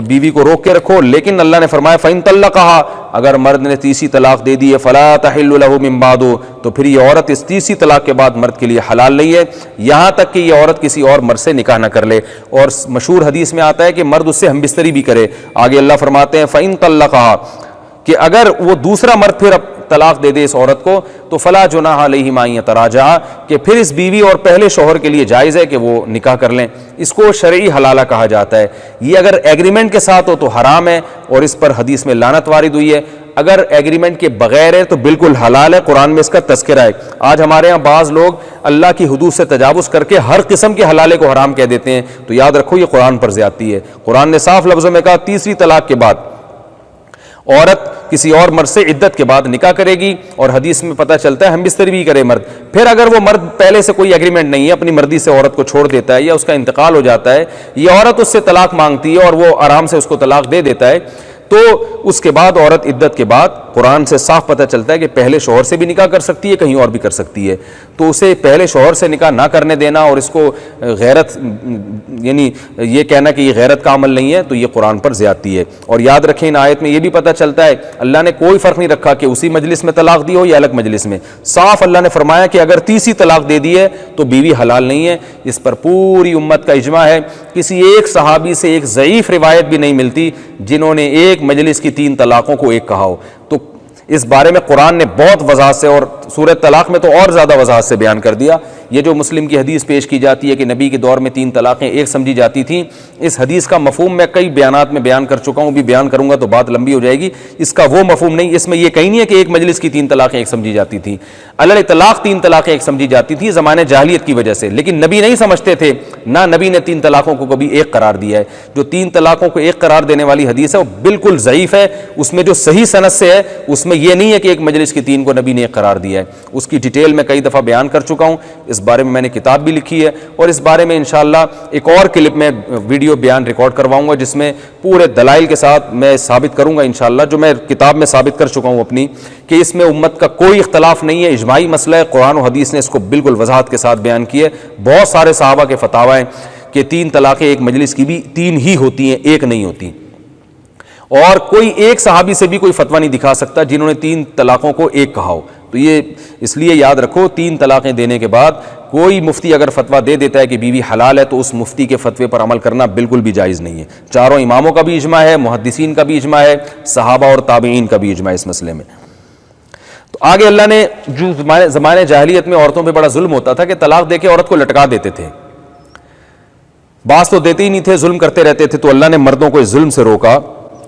بیوی کو روک کے رکھو، لیکن اللہ نے فرمایا فَإِن طَلَّقَهَا، اگر مرد نے تیسری طلاق دے دی ہے فَلَا تَحِلُّ لَهُ مِن بَعْدُ، تو پھر یہ عورت اس تیسری طلاق کے بعد مرد کے لیے حلال نہیں ہے، یہاں تک کہ یہ عورت کسی اور مرد سے نکاح نہ کر لے۔ اور مشہور حدیث میں آتا ہے کہ مرد اس سے ہم بستری بھی کرے۔ آگے اللہ فرماتے ہیں فَإِن طَلَّقَهَا، کہ اگر وہ دوسرا مرد پھر طلاق دے دے اس عورت کو تو فلا جناح علیہما ان یتراجعا، کہ پھر اس بیوی اور پہلے شوہر کے لیے جائز ہے کہ وہ نکاح کر لیں۔ اس کو شرعی حلالہ کہا جاتا ہے۔ یہ اگر ایگریمنٹ کے ساتھ ہو تو حرام ہے، اور اس پر حدیث میں لعنت وارد ہوئی ہے۔ اگر ایگریمنٹ کے بغیر ہے تو بالکل حلال ہے، قرآن میں اس کا تذکرہ ہے۔ آج ہمارے ہاں بعض لوگ اللہ کی حدود سے تجاوز کر کے ہر قسم کے حلالے کو حرام کہہ دیتے ہیں، تو یاد رکھو یہ قرآن پر زیادتی ہے۔ قرآن نے صاف لفظوں میں کہا تیسری طلاق کے بعد عورت کسی اور مرد سے عدت کے بعد نکاح کرے گی، اور حدیث میں پتہ چلتا ہے ہم بستری بھی کرے مرد۔ پھر اگر وہ مرد پہلے سے کوئی ایگریمنٹ نہیں ہے، اپنی مرضی سے عورت کو چھوڑ دیتا ہے یا اس کا انتقال ہو جاتا ہے، یہ عورت اس سے طلاق مانگتی ہے اور وہ آرام سے اس کو طلاق دے دیتا ہے، تو اس کے بعد عورت عدت کے بعد قرآن سے صاف پتہ چلتا ہے کہ پہلے شوہر سے بھی نکاح کر سکتی ہے، کہیں اور بھی کر سکتی ہے، تو اسے پہلے شوہر سے نکاح نہ کرنے دینا اور اس کو غیرت، یعنی یہ کہنا کہ یہ غیرت کا عمل نہیں ہے، تو یہ قرآن پر زیادتی ہے۔ اور یاد رکھیں ان آیت میں یہ بھی پتہ چلتا ہے اللہ نے کوئی فرق نہیں رکھا کہ اسی مجلس میں طلاق دی ہو یا الگ مجلس میں، صاف اللہ نے فرمایا کہ اگر تیسری طلاق دے دی ہے تو بیوی حلال نہیں ہے۔ اس پر پوری امت کا اجماع ہے، کسی ایک صحابی سے ایک ضعیف روایت بھی نہیں ملتی جنہوں نے ایک مجلس کی 3 طلاقوں کو ایک کہا ہو۔ تو اس بارے میں قرآن نے بہت وضاحت سے، اور سورہ طلاق میں تو اور زیادہ وضاحت سے بیان کر دیا۔ یہ جو مسلم کی حدیث پیش کی جاتی ہے کہ نبی کے دور میں 3 طلاقیں ایک سمجھی جاتی تھیں، اس حدیث کا مفہوم میں کئی بیانات میں بیان کر چکا ہوں، بھی بیان کروں گا تو بات لمبی ہو جائے گی۔ اس کا وہ مفہوم نہیں، اس میں یہ کہیں نہیں ہے کہ ایک مجلس کی 3 طلاقیں ایک سمجھی جاتی تھیں۔ علی اطلاق 3 طلاقیں ایک سمجھی جاتی تھی زمانے جاہلیت کی وجہ سے، لیکن نبی نہیں سمجھتے تھے، نہ نبی نے 3 طلاقوں کو کبھی ایک قرار دیا ہے۔ جو 3 طلاقوں کو ایک قرار دینے والی حدیث ہے وہ بالکل ضعیف ہے، اس میں جو صحیح سند سے ہے اس میں یہ نہیں ہے کہ ایک مجلس کی 3 کو نبی نے ایک قرار دیا ہے۔ اس کی ڈیٹیل میں کئی دفعہ بیان کر چکا ہوں، اس بارے میں نے کتاب بھی لکھی ہے، اور اس بارے میں انشاءاللہ ایک اور کلپ میں ویڈیو بیان ریکارڈ کرواؤں گا جس میں پورے دلائل کے ساتھ میں ثابت کروں گا انشاءاللہ، جو میں کتاب میں ثابت کر چکا ہوں اپنی، کہ اس میں امت کا کوئی اختلاف نہیں ہے، اجماعی مسئلہ ہے، قرآن و حدیث نے اس کو بالکل وضاحت کے ساتھ بیان کیا ہے۔ بہت سارے صحابہ کے فتاوی ہیں کہ 3 طلاقیں ایک مجلس کی بھی 3 ہی ہوتی ہیں، ایک نہیں ہوتی، اور کوئی ایک صحابی سے بھی کوئی فتویٰ نہیں دکھا سکتا جنہوں نے 3 طلاقوں کو ایک کہا ہو۔ تو یہ اس لیے یاد رکھو 3 طلاقیں دینے کے بعد کوئی مفتی اگر فتویٰ دے دیتا ہے کہ بیوی حلال ہے تو اس مفتی کے فتوے پر عمل کرنا بالکل بھی جائز نہیں ہے۔ چاروں اماموں کا بھی اجماع ہے، محدثین کا بھی اجماع ہے، صحابہ اور تابعین کا بھی اجماع ہے اس مسئلے میں۔ تو آگے اللہ نے جو زمانے جاہلیت میں عورتوں پہ بڑا ظلم ہوتا تھا کہ طلاق دے کے عورت کو لٹکا دیتے تھے، بعض تو دیتے ہی نہیں تھے، ظلم کرتے رہتے تھے، تو اللہ نے مردوں کو اس ظلم سے روکا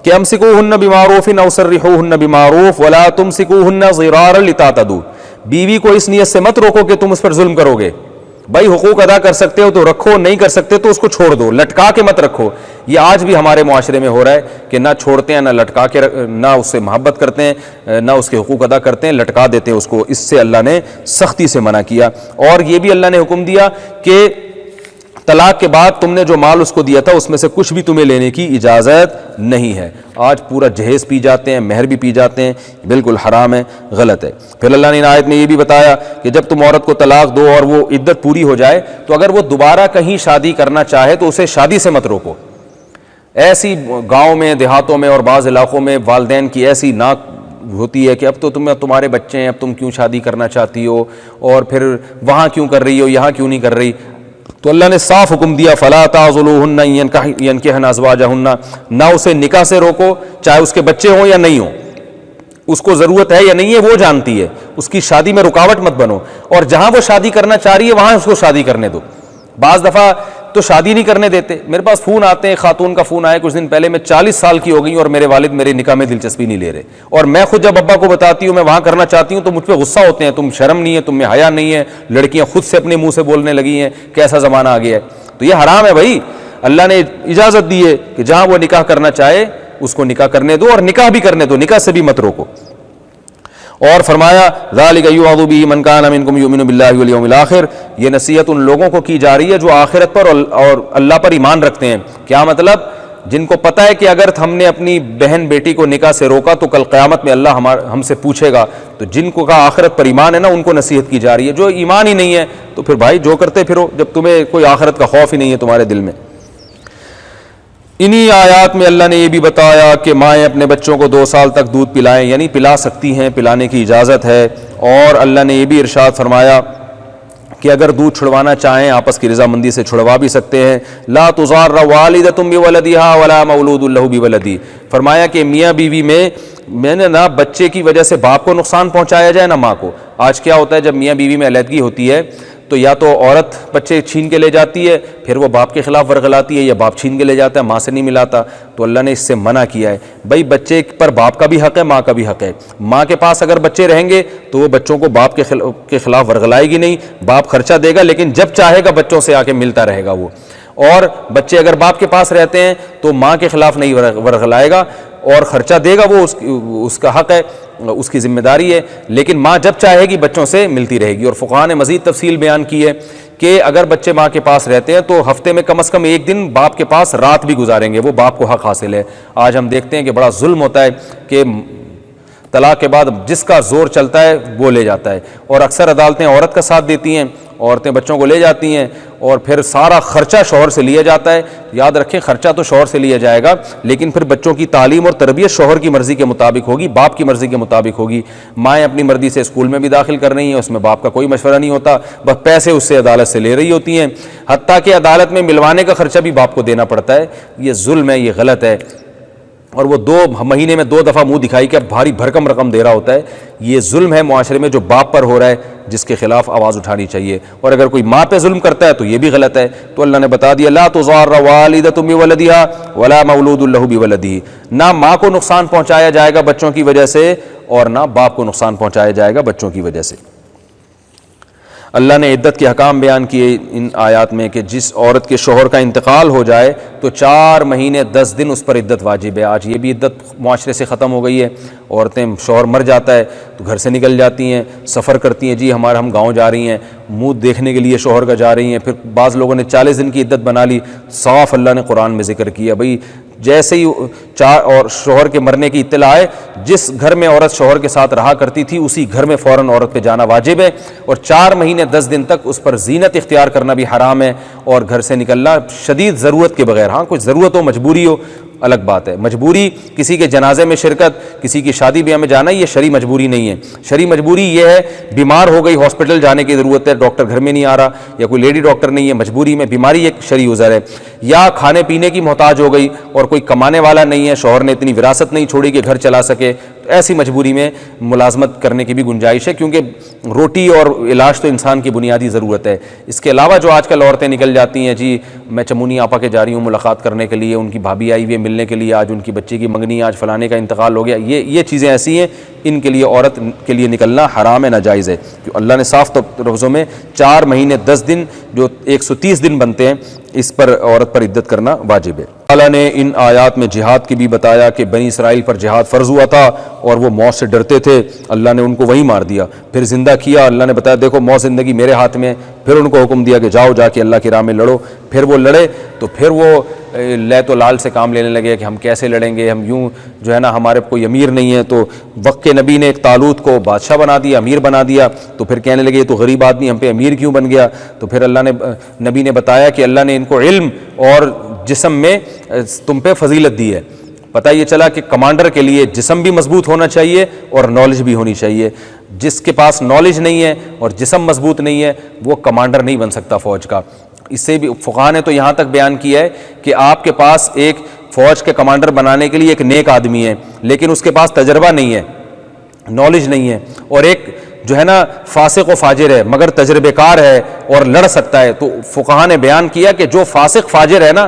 کہ امسکوہن بمعروف او سرحوہن بمعروف ولا تمسکوہن ضرارا لتعتدوا، بیوی کو اس نیت سے مت روکو کہ تم اس پر ظلم کرو گے، بھائی حقوق ادا کر سکتے ہو تو رکھو، نہیں کر سکتے تو اس کو چھوڑ دو، لٹکا کے مت رکھو۔ یہ آج بھی ہمارے معاشرے میں ہو رہا ہے کہ نہ چھوڑتے ہیں، نہ لٹکا کے، نہ اس سے محبت کرتے ہیں، نہ اس کے حقوق ادا کرتے ہیں، لٹکا دیتے ہیں اس کو۔ اس سے اللہ نے سختی سے منع کیا، اور یہ بھی اللہ نے حکم دیا کہ طلاق کے بعد تم نے جو مال اس کو دیا تھا اس میں سے کچھ بھی تمہیں لینے کی اجازت نہیں ہے۔ آج پورا جہیز پی جاتے ہیں، مہر بھی پی جاتے ہیں، بالکل حرام ہے، غلط ہے۔ پھر اللہ نے ان آیت میں یہ بھی بتایا کہ جب تم عورت کو طلاق دو اور وہ عدت پوری ہو جائے تو اگر وہ دوبارہ کہیں شادی کرنا چاہے تو اسے شادی سے مت روکو۔ ایسی گاؤں میں، دیہاتوں میں اور بعض علاقوں میں والدین کی ایسی ناک ہوتی ہے کہ اب تو تمہارے بچے ہیں، اب تم کیوں شادی کرنا چاہتی ہو، اور پھر وہاں کیوں کر رہی ہو، یہاں کیوں نہیں کر رہی۔ تو اللہ نے صاف حکم دیا فَلَا تَعْضُلُوهُنَّ يَنْكِحْنَ أَزْوَاجَهُنَّ، نہ اسے نکاح سے روکو، چاہے اس کے بچے ہوں یا نہیں ہوں، اس کو ضرورت ہے یا نہیں ہے وہ جانتی ہے، اس کی شادی میں رکاوٹ مت بنو، اور جہاں وہ شادی کرنا چاہ رہی ہے وہاں اس کو شادی کرنے دو۔ بعض دفعہ تو شادی نہیں کرنے دیتے، میرے پاس فون آتے ہیں، خاتون کا فون آیا کچھ دن پہلے، میں 40 سال کی ہو گئی اور میرے والد میرے نکاح میں دلچسپی نہیں لے رہے، اور میں خود جب ابا کو بتاتی ہوں میں وہاں کرنا چاہتی ہوں تو مجھ پہ غصہ ہوتے ہیں، تم شرم نہیں ہے، تم میں حیا نہیں ہے، لڑکیاں خود سے اپنے منہ سے بولنے لگی ہیں، کیسا زمانہ آ گیا ہے۔ تو یہ حرام ہے بھائی، اللہ نے اجازت دی ہے کہ جہاں وہ نکاح کرنا چاہے اس کو نکاح کرنے دو، اور نکاح بھی کرنے دو، نکاح سے بھی مت روکو۔ اور فرمایا ذالک یوعظ بہ من کان منکم یؤمن باللہ والیوم الآخر، یہ نصیحت ان لوگوں کو کی جا رہی ہے جو آخرت پر اور اللہ پر ایمان رکھتے ہیں۔ کیا مطلب؟ جن کو پتہ ہے کہ اگر ہم نے اپنی بہن بیٹی کو نکاح سے روکا تو کل قیامت میں اللہ ہم سے پوچھے گا، تو جن کو کا آخرت پر ایمان ہے نا ان کو نصیحت کی جا رہی ہے۔ جو ایمان ہی نہیں ہے تو پھر بھائی جو کرتے پھرو، جب تمہیں کوئی آخرت کا خوف ہی نہیں ہے تمہارے دل میں۔ انہی آیات میں اللہ نے یہ بھی بتایا کہ مائیں اپنے بچوں کو 2 سال تک دودھ پلائیں، یعنی پلا سکتی ہیں، پلانے کی اجازت ہے۔ اور اللہ نے یہ بھی ارشاد فرمایا کہ اگر دودھ چھڑوانا چاہیں آپس کی رضامندی سے چھڑوا بھی سکتے ہیں۔ لا تضار والدۃ بولدہا ولا مولود لہ بولدہ، فرمایا کہ میاں بیوی میں نے نہ بچے کی وجہ سے باپ کو نقصان پہنچایا جائے نہ ماں کو۔ آج کیا ہوتا ہے جب میاں بیوی میں علیحدگی ہوتی ہے تو یا تو عورت بچے چھین کے لے جاتی ہے، پھر وہ باپ کے خلاف ورغلاتی ہے، یا باپ چھین کے لے جاتا ہے، ماں سے نہیں ملاتا۔ تو اللہ نے اس سے منع کیا ہے، بھائی بچے پر باپ کا بھی حق ہے، ماں کا بھی حق ہے۔ ماں کے پاس اگر بچے رہیں گے تو وہ بچوں کو باپ کے خلاف ورغلائے گی نہیں، باپ خرچہ دے گا لیکن جب چاہے گا بچوں سے آ کے ملتا رہے گا وہ۔ اور بچے اگر باپ کے پاس رہتے ہیں تو ماں کے خلاف نہیں ورغلائے گا اور خرچہ دے گا، وہ اس کا حق ہے، اس کی ذمہ داری ہے، لیکن ماں جب چاہے گی بچوں سے ملتی رہے گی۔ اور فقہاء نے مزید تفصیل بیان کی ہے کہ اگر بچے ماں کے پاس رہتے ہیں تو ہفتے میں کم از کم 1 دن باپ کے پاس رات بھی گزاریں گے، وہ باپ کو حق حاصل ہے۔ آج ہم دیکھتے ہیں کہ بڑا ظلم ہوتا ہے کہ طلاق کے بعد جس کا زور چلتا ہے وہ لے جاتا ہے، اور اکثر عدالتیں عورت کا ساتھ دیتی ہیں، عورتیں بچوں کو لے جاتی ہیں اور پھر سارا خرچہ شوہر سے لیا جاتا ہے۔ یاد رکھیں خرچہ تو شوہر سے لیا جائے گا لیکن پھر بچوں کی تعلیم اور تربیت شوہر کی مرضی کے مطابق ہوگی، باپ کی مرضی کے مطابق ہوگی۔ مائیں اپنی مرضی سے اسکول میں بھی داخل کر رہی ہیں، اس میں باپ کا کوئی مشورہ نہیں ہوتا، بس پیسے اس سے عدالت سے لے رہی ہوتی ہیں، حتیٰ کہ عدالت میں ملوانے کا خرچہ بھی باپ کو دینا پڑتا ہے۔ یہ ظلم ہے، یہ غلط ہے، اور وہ 2 مہینے میں 2 دفعہ منہ دکھائی کہ بھاری بھرکم رقم دے رہا ہوتا ہے۔ یہ ظلم ہے معاشرے میں جو باپ پر ہو رہا ہے، جس کے خلاف آواز اٹھانی چاہیے۔ اور اگر کوئی ماں پہ ظلم کرتا ہے تو یہ بھی غلط ہے۔ تو اللہ نے بتا دیا لا تضار والدۃ بولدہا ولا مولود لہ بولدہ، نہ ماں کو نقصان پہنچایا جائے گا بچوں کی وجہ سے اور نہ باپ کو نقصان پہنچایا جائے گا بچوں کی وجہ سے۔ اللہ نے عدت کے حکام بیان کیے ان آیات میں کہ جس عورت کے شوہر کا انتقال ہو جائے تو 4 مہینے 10 دن اس پر عدت واجب ہے۔ آج یہ بھی عدت معاشرے سے ختم ہو گئی ہے، عورتیں شوہر مر جاتا ہے تو گھر سے نکل جاتی ہیں، سفر کرتی ہیں، جی ہم گاؤں جا رہی ہیں، منہ دیکھنے کے لیے شوہر کا جا رہی ہیں، پھر بعض لوگوں نے 40 دن کی عدت بنا لی۔ صاف اللہ نے قرآن میں ذکر کیا بھئی جیسے ہی اور شوہر کے مرنے کی اطلاع آئے، جس گھر میں عورت شوہر کے ساتھ رہا کرتی تھی اسی گھر میں فوراً عورت پہ جانا واجب ہے، اور 4 مہینے 10 دن تک اس پر زینت اختیار کرنا بھی حرام ہے، اور گھر سے نکلنا شدید ضرورت کے بغیر، ہاں کچھ ضرورت ہو مجبوری ہو الگ بات ہے۔ مجبوری کسی کے جنازے میں شرکت، کسی کی شادی بیاہ میں جانا، یہ شرعی مجبوری نہیں ہے۔ شرعی مجبوری یہ ہے بیمار ہو گئی، ہاسپٹل جانے کی ضرورت ہے، ڈاکٹر گھر میں نہیں آ رہا، یا کوئی لیڈی ڈاکٹر نہیں ہے، مجبوری میں بیماری ایک شرعی عذر ہے۔ یا کھانے پینے کی محتاج ہو گئی اور کوئی کمانے والا نہیں ہے، شوہر نے اتنی وراثت نہیں چھوڑی کہ گھر چلا سکے، تو ایسی مجبوری میں ملازمت کرنے کی بھی گنجائش ہے، کیونکہ روٹی اور علاج تو انسان کی بنیادی ضرورت ہے۔ اس کے علاوہ جو آج کل عورتیں نکل جاتی ہیں، جی میں چمونی آپا کے جا رہی ہوں ملاقات کرنے کے لیے، ان کی بھابھی آئی ہوئی ہے ملنے کے لیے، آج ان کی بچی کی منگنی، آج فلانے کا انتقال ہو گیا، یہ چیزیں ایسی ہیں، ان کے لیے عورت کے لیے نکلنا حرام ہے، ناجائز ہے۔ اللہ نے صاف لفظوں میں 4 مہینے 10 دن جو 130 دن بنتے ہیں اس پر عورت پر عدت کرنا واجب ہے۔ اللہ نے ان آیات میں جہاد کی بھی بتایا کہ بنی اسرائیل پر جہاد فرض ہوا تھا اور وہ موت سے ڈرتے تھے، اللہ نے ان کو وہیں مار دیا، پھر زندہ زندہ کیا, اللہ نے بتایا دیکھو موت زندگی میرے ہاتھ میں, پھر ان کو حکم دیا کہ جاؤ جا کے اللہ کی راہ میں لڑو. پھر وہ لڑے تو پھر وہ لیت و لال سے کام لینے لگے کہ ہم کیسے لڑیں گے, ہم یوں جو ہے نا ہمارے کوئی امیر نہیں ہے. تو وقت کے نبی نے ایک طالوت کو بادشاہ بنا دیا, امیر بنا دیا. تو پھر کہنے لگے یہ تو غریب آدمی ہم پہ امیر کیوں بن گیا. تو پھر اللہ نے نبی نے بتایا کہ اللہ نے ان کو علم اور جسم میں تم پہ فضیلت دی ہے. پتہ یہ چلا کہ کمانڈر کے لیے جسم بھی مضبوط ہونا چاہیے اور نالج بھی ہونی چاہیے. جس کے پاس نالج نہیں ہے اور جسم مضبوط نہیں ہے وہ کمانڈر نہیں بن سکتا فوج کا. اس سے بھی فقہاء نے تو یہاں تک بیان کیا ہے کہ آپ کے پاس ایک فوج کے کمانڈر بنانے کے لیے ایک نیک آدمی ہے لیکن اس کے پاس تجربہ نہیں ہے, نالج نہیں ہے, اور ایک جو ہے نا فاسق و فاجر ہے مگر تجربے کار ہے اور لڑ سکتا ہے. تو فقہاء نے بیان کیا کہ جو فاسق فاجر ہے نا,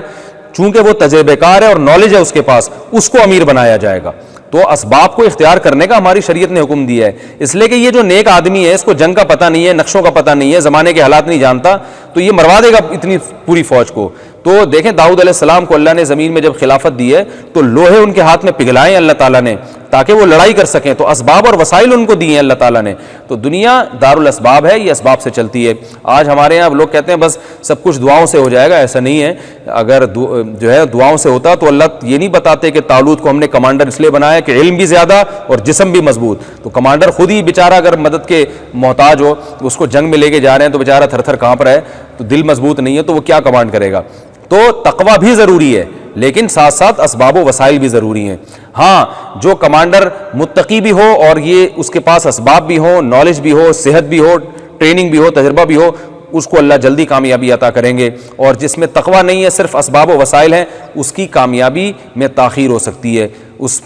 چونکہ وہ تجربے کار ہے اور نالج ہے اس کے پاس, اس کو امیر بنایا جائے گا. تو اسباب کو اختیار کرنے کا ہماری شریعت نے حکم دیا ہے, اس لیے کہ یہ جو نیک آدمی ہے اس کو جنگ کا پتہ نہیں ہے, نقشوں کا پتہ نہیں ہے, زمانے کے حالات نہیں جانتا, تو یہ مروا دے گا اتنی پوری فوج کو. تو دیکھیں داؤد علیہ السلام کو اللہ نے زمین میں جب خلافت دی ہے تو لوہے ان کے ہاتھ میں پگھلائے اللہ تعالیٰ نے تاکہ وہ لڑائی کر سکیں. تو اسباب اور وسائل ان کو دیے ہیں اللہ تعالیٰ نے. تو دنیا دار الاسباب ہے, یہ اسباب سے چلتی ہے. آج ہمارے یہاں لوگ کہتے ہیں بس سب کچھ دعاؤں سے ہو جائے گا, ایسا نہیں ہے. اگر جو ہے دعاؤں سے ہوتا تو اللہ یہ نہیں بتاتے کہ طالوت کو ہم نے کمانڈر اس لیے بنایا کہ علم بھی زیادہ اور جسم بھی مضبوط. تو کمانڈر خود ہی بیچارہ اگر مدد کے محتاج ہو, اس کو جنگ میں لے کے جا رہے ہیں تو بیچارہ تھر تھر کانپ رہا ہے, تو دل مضبوط نہیں ہے تو وہ کیا کمانڈ کرے گا. تو تقویٰ بھی ضروری ہے لیکن ساتھ ساتھ اسباب و وسائل بھی ضروری ہیں. ہاں جو کمانڈر متقی بھی ہو اور یہ اس کے پاس اسباب بھی ہوں, نالج بھی ہو, صحت بھی ہو, ٹریننگ بھی ہو, تجربہ بھی ہو, اس کو اللہ جلدی کامیابی عطا کریں گے. اور جس میں تقویٰ نہیں ہے, صرف اسباب و وسائل ہیں, اس کی کامیابی میں تاخیر ہو سکتی ہے, اس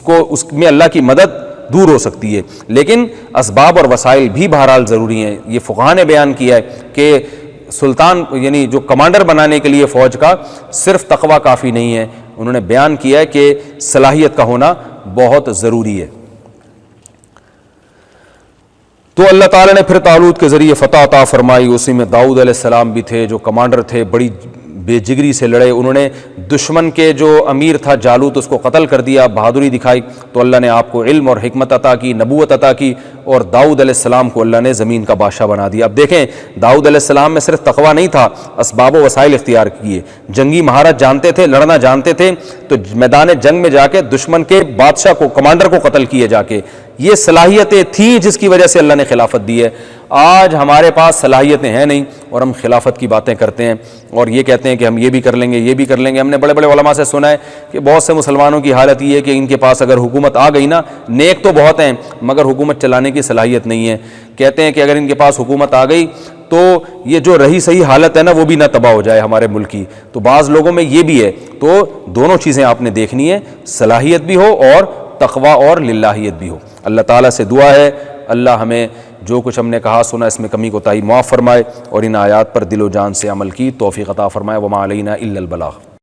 میں اللہ کی مدد دور ہو سکتی ہے. لیکن اسباب اور وسائل بھی بہرحال ضروری ہیں. یہ فقہاء نے بیان کیا ہے کہ سلطان یعنی جو کمانڈر بنانے کے لیے فوج کا صرف تقویٰ کافی نہیں ہے, انہوں نے بیان کیا ہے کہ صلاحیت کا ہونا بہت ضروری ہے. تو اللہ تعالیٰ نے پھر طالوت کے ذریعے فتح عطا فرمائی. اسی میں داؤد علیہ السلام بھی تھے جو کمانڈر تھے, بڑی بے جگری سے لڑے. انہوں نے دشمن کے جو امیر تھا جالوت اس کو قتل کر دیا, بہادری دکھائی. تو اللہ نے آپ کو علم اور حکمت عطا کی, نبوت عطا کی, اور داؤد علیہ السلام کو اللہ نے زمین کا بادشاہ بنا دیا. اب دیکھیں داؤد علیہ السلام میں صرف تقویٰ نہیں تھا, اسباب و وسائل اختیار کیے, جنگی مہارت جانتے تھے, لڑنا جانتے تھے. تو میدان جنگ میں جا کے دشمن کے بادشاہ کو, کمانڈر کو قتل کیے جا کے. یہ صلاحیتیں تھیں جس کی وجہ سے اللہ نے خلافت دی ہے. آج ہمارے پاس صلاحیتیں ہیں نہیں اور ہم خلافت کی باتیں کرتے ہیں اور یہ کہتے ہیں کہ ہم یہ بھی کر لیں گے, یہ بھی کر لیں گے. ہم نے بڑے بڑے علماء سے سنا ہے کہ بہت سے مسلمانوں کی حالت یہ ہے کہ ان کے پاس اگر حکومت آ گئی نا, نیک تو بہت ہیں مگر حکومت چلانے کی صلاحیت نہیں ہے. کہتے ہیں کہ اگر ان کے پاس حکومت آ گئی تو یہ جو رہی صحیح حالت ہے نا وہ بھی نہ تباہ ہو جائے ہمارے ملک کی. تو بعض لوگوں میں یہ بھی ہے. تو دونوں چیزیں آپ نے دیکھنی ہے, صلاحیت بھی ہو اور تقویٰ اور للہیت بھی ہو. اللہ تعالیٰ سے دعا ہے اللہ ہمیں جو کچھ ہم نے کہا سنا اس میں کمی کوتاہی معاف فرمائے اور ان آیات پر دل و جان سے عمل کی توفیق عطا فرمائے. وما علینا الا البلاغ.